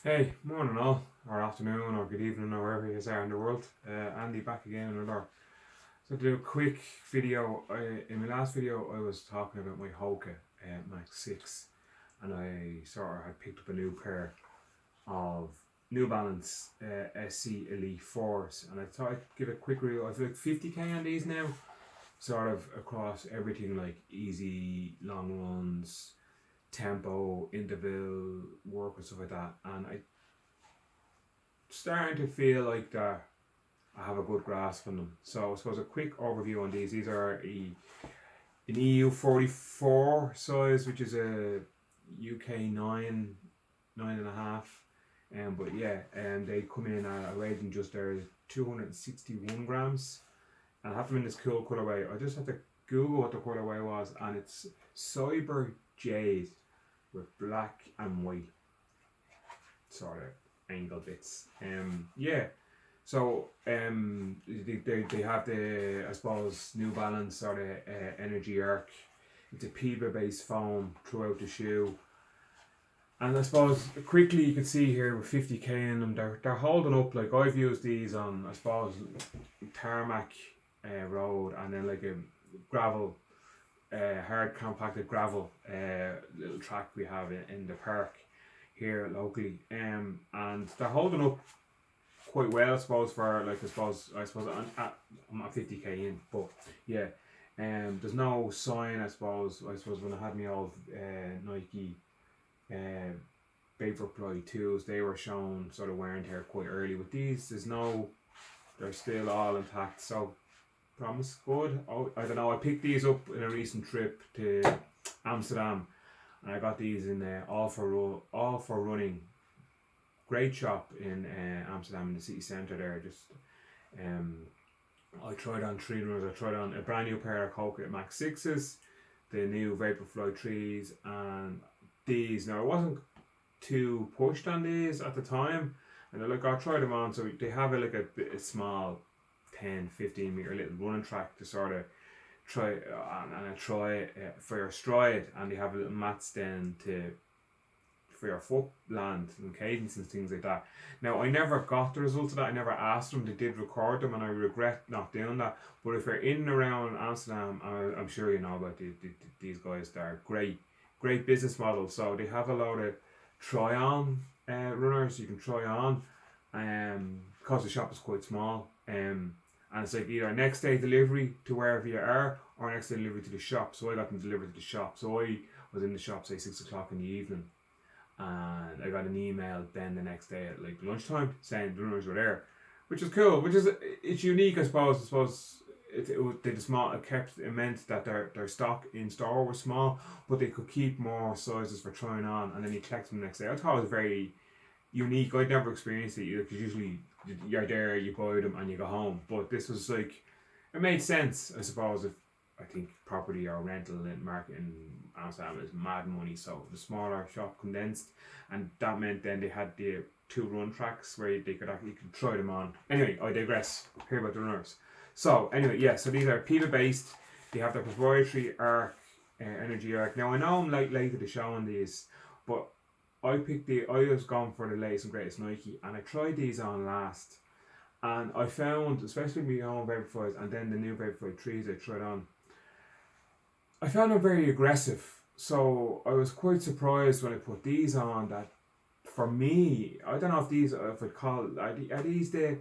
Hey, morning all, or afternoon, or good evening, or wherever you are in the world. Andy back again with another. So to do a quick video, in my last video I was talking about my Hoka Max 6, and I sort of had picked up a new pair of New Balance SC Elite 4s, and I thought I'd give a quick review. I feel like 50k on these now, sort of across everything like easy, long runs, tempo, interval, work and stuff like that, and I starting to feel like that I have a good grasp on them. So I suppose a quick overview on these. These are an EU 44 size, which is a UK 9.5. But yeah, they come in at a rating just there 261 grams. And I have them in this cool colorway. I just had to Google what the colorway was, and it's Cyber Jade with black and white sort of angle bits. Yeah. So they have the, I suppose, New Balance sort of Energy Arc. It's a PIBA based foam throughout the shoe. And I suppose quickly you can see here with 50k in them, they're holding up. Like I've used these on, I suppose, tarmac road, and then like a gravel, hard compacted gravel little track we have in the park here locally. And they're holding up quite well, I suppose, for like I suppose I'm at 50k in, but yeah, there's no sign, I suppose when I had my old Nike Vaporfly 2s, they were shown sort of wear and tear quite early. With these, they're still all intact, so promise good. Oh, I don't know, I picked these up in a recent trip to Amsterdam, and I got these in all for running. Great shop in Amsterdam in the city centre there. Just I tried on three runners. I tried on a brand new pair of Hoka Max 6s, the new Vaporfly 3s, and these. Now I wasn't too pushed on these at the time, and they're like, I'll try them on. So they have a small 10-15 meter little running track to sort of try and I try for your stride, and they have a little mats then to for your foot land and cadence and things like that. Now I never got the results of that. I never asked them. They did record them, and I regret not doing that. But if you're in and around Amsterdam, I'm sure you know about these guys. They're great business models. So they have a lot of try on runners you can try on, because the shop is quite small. And it's like either next day delivery to wherever you are, or next day delivery to the shop. So I got them delivered to the shop. So I was in the shop say 6 o'clock in the evening, and I got an email then the next day at like lunchtime saying the runners were there, which is cool. It's unique, I suppose. It meant that their stock in store was small, but they could keep more sizes for trying on, and then you collect them the next day. I thought it was very unique. I'd never experienced it either, because usually you're there, you buy them, and you go home. But this was like, it made sense, I suppose. If I think property or rental and market in Amsterdam is mad money, so the smaller shop condensed, and that meant then they had the two run tracks where they could actually try them on. Anyway, I digress. Hear about the runners. So anyway, yeah. So these are PIBA based. They have their proprietary arc, energy arc. Now I know I'm late to the show on these, but I was gone for the latest and greatest Nike, and I tried these on last, and I found, especially my own Vaporflies and then the new Vaporfly 3s I tried on, I found them very aggressive. So I was quite surprised when I put these on that, for me, I don't know if I'd call are these the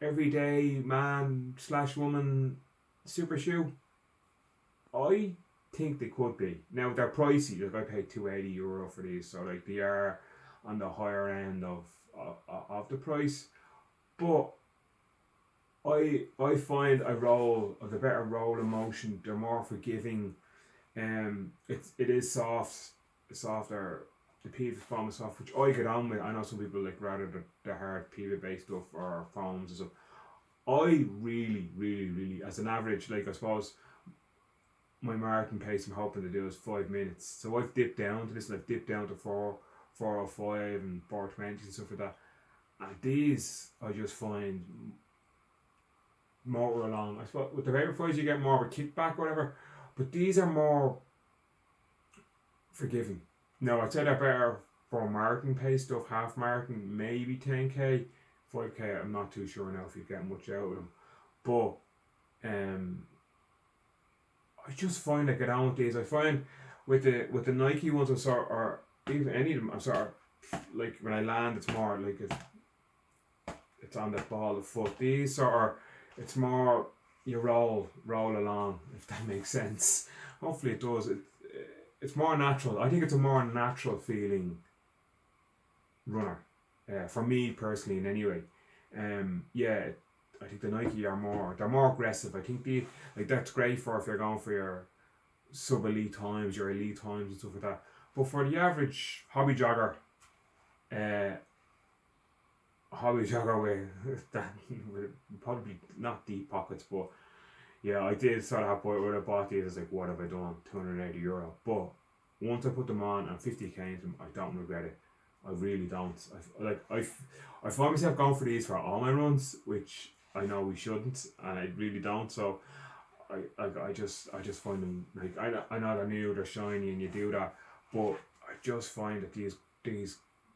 everyday man slash woman super shoe? I think they could be. Now they're pricey. Like I paid €280 for these, so like they are on the higher end of the price. But I find a roll of the better roll in motion. They're more forgiving. It is softer. The PV foam is soft, which I get on with. I know some people like rather the hard PV based stuff or foams and stuff. I really, as an average, like I suppose my marathon pace I'm hoping to do is 5 minutes. So I've dipped down to this, and I've dipped down to 4:05 and 4:20 and stuff like that. And these I just find motor along. I suppose with the Vaporflies you get more of a kickback or whatever, but these are more forgiving. No, I'd say they're better. for marathon pace stuff, half marathon, maybe 10k, 5k. I'm not too sure now if you get much out of them, but I just find I get on with these. I find with the Nike ones, I'm sort, or even any of them, I'm sort of like when I land, it's more like it's on the ball of foot. These sort of, it's more you roll along, if that makes sense. Hopefully it does. It's more natural. I think it's a more natural feeling runner, for me personally. In any way, yeah. I think the Nike they're more aggressive. I think that's great for if you're going for your sub elite times, your elite times and stuff like that. But for the average hobby jogger, with that, with probably not deep pockets, but yeah, I did sort of have point where I bought these. I was like, what have I done? €280. But once I put them on and 50k into them, I don't regret it. I really don't. I find myself going for these for all my runs, which I know we shouldn't, and I really don't. So I just find them, like, I know they're new, they're shiny, and you do that, but I just find that these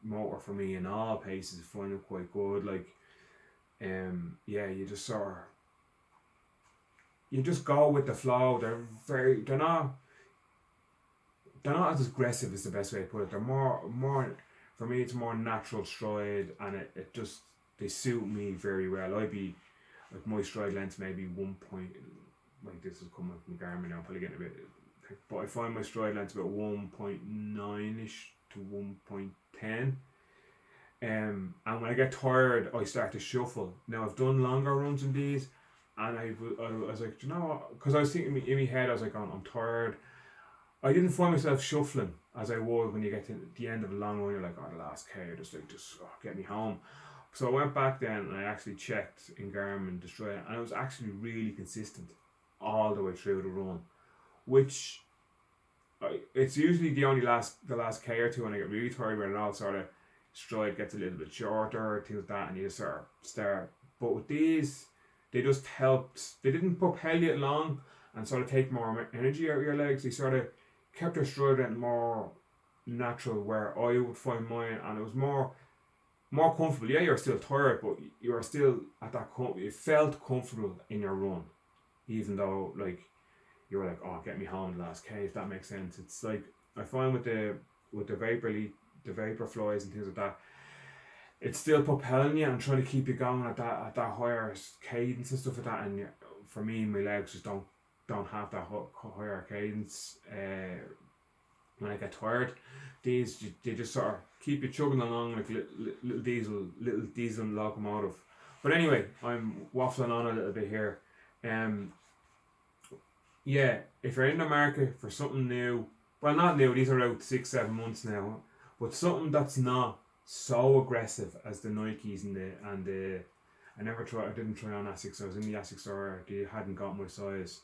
motor for me in all paces find them quite good. Like, yeah, you just sort of you just go with the flow. They're not as aggressive is the best way to put it. They're more for me. It's more natural stride, and it just they suit me very well. I'd be like my stride length maybe 1 point. Like this is coming from Garmin now, probably getting a bit. But I find my stride length about 1.9ish to 1.10. And when I get tired, I start to shuffle. Now I've done longer runs than these, and I was like, do you know what? Because I was thinking in my head, I was like, I'm tired. I didn't find myself shuffling as I would when you get to the end of a long run. You're like, the last K, just get me home. So I went back then and I actually checked in Garmin the stride, and it was actually really consistent all the way through the run, which it's usually the last K or two when I get really tired, when it all sort of stride gets a little bit shorter, things like that, and you just sort of start. But with these, they just helped. They didn't propel you along and sort of take more energy out of your legs. They sort of kept your stride length more natural, where I would find mine, and it was more comfortable. Yeah, you're still tired, but you were still at that. You felt comfortable in your run, even though like you were like, get me home the last K. If that makes sense. It's like I find with the vapor flies and things like that, it's still propelling you and trying to keep you going at that higher cadence and stuff like that. And for me, my legs just don't have that higher cadence. When I get tired, they just sort of keep you chugging along like little diesel locomotive. But anyway, I'm waffling on a little bit here. Yeah, if you're in the market for something new, well, not new, these are out 6-7 months now, but something that's not so aggressive as the Nikes and the I didn't try on Asics. I was in the Asics store, they hadn't got my size,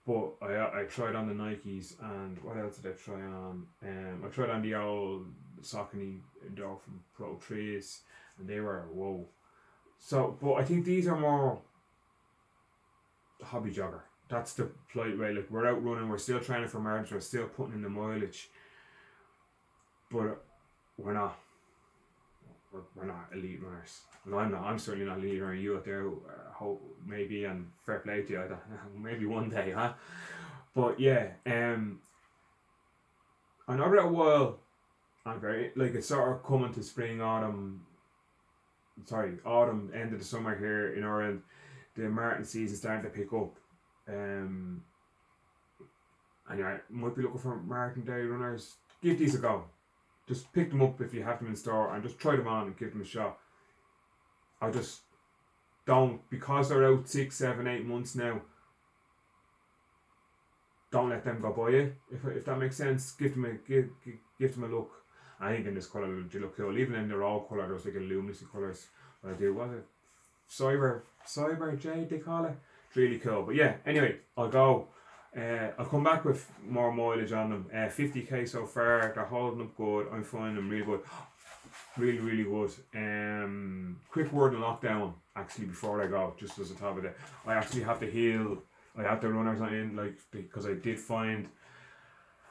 but I tried on the Nikes. And what else did I try on? I tried on the old Saucony Endorphin Pro 3s, and they were whoa. So, but I think these are more hobby jogger. That's the polite way. Like, we're out running, we're still training for marathons, we're still putting in the mileage, but we're not elite runners. No, I'm not. I'm certainly not elite runner. You out there, hope maybe, and fair play to you. Maybe one day, huh? But yeah, I know that a while. I'm very like it's sort of coming to spring, autumn, end of the summer here in Ireland. The marathon season starting to pick up. And yeah, might be looking for marathon day runners. Give these a go. Just pick them up if you have them in store and just try them on and give them a shot. I just don't, because they're out 6, 7, 8 months now, don't let them go by you, if that makes sense. Give them a look. I think in this colour they look cool. Even in the raw colour, there's like a luminous colours. But I do, what is it? Cyber Jade they call it. It's really cool. But yeah, anyway, I'll go. I'll come back with more mileage on them. 50k so far, they're holding up good. I'm finding them really good. Really, really good. Quick word on lockdown, actually, before I go, just as a top of it. I actually have to heal. I have the runners on in, like, because I did find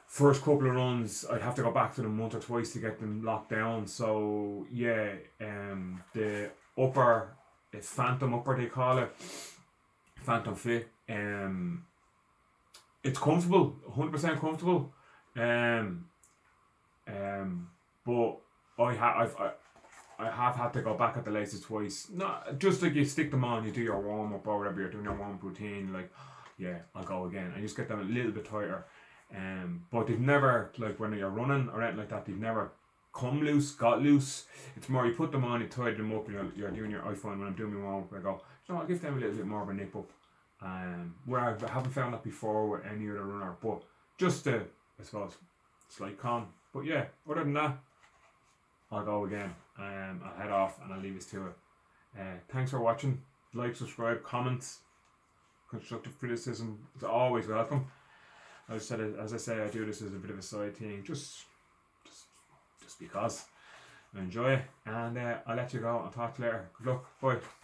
first couple of runs, I'd have to go back to them once or twice to get them locked down. So yeah, the upper, phantom upper they call it, phantom fit. It's comfortable, 100% comfortable. Um, but I have had to go back at the laces twice. Not just like you stick them on, you do your warm up or whatever you're doing your warm up routine. Like, yeah, I'll go again. I just get them a little bit tighter. But they've never, like when you're running or anything like that, they've never come loose, got loose. It's more you put them on, you tie them up, and you're doing your iPhone. When I'm doing my warm up, I go, you know, I'll give them a little bit more of a nip up. Where I haven't found that before with any other runner, but just to, I suppose, slight con. But yeah, other than that, I'll go again. I'll head off and I'll leave us to it. Thanks for watching. Like, subscribe, comments, constructive criticism is always welcome. As I say, I do this as a bit of a side thing, just because I enjoy it. And I'll let you go. I'll talk to you later. Good luck. Bye.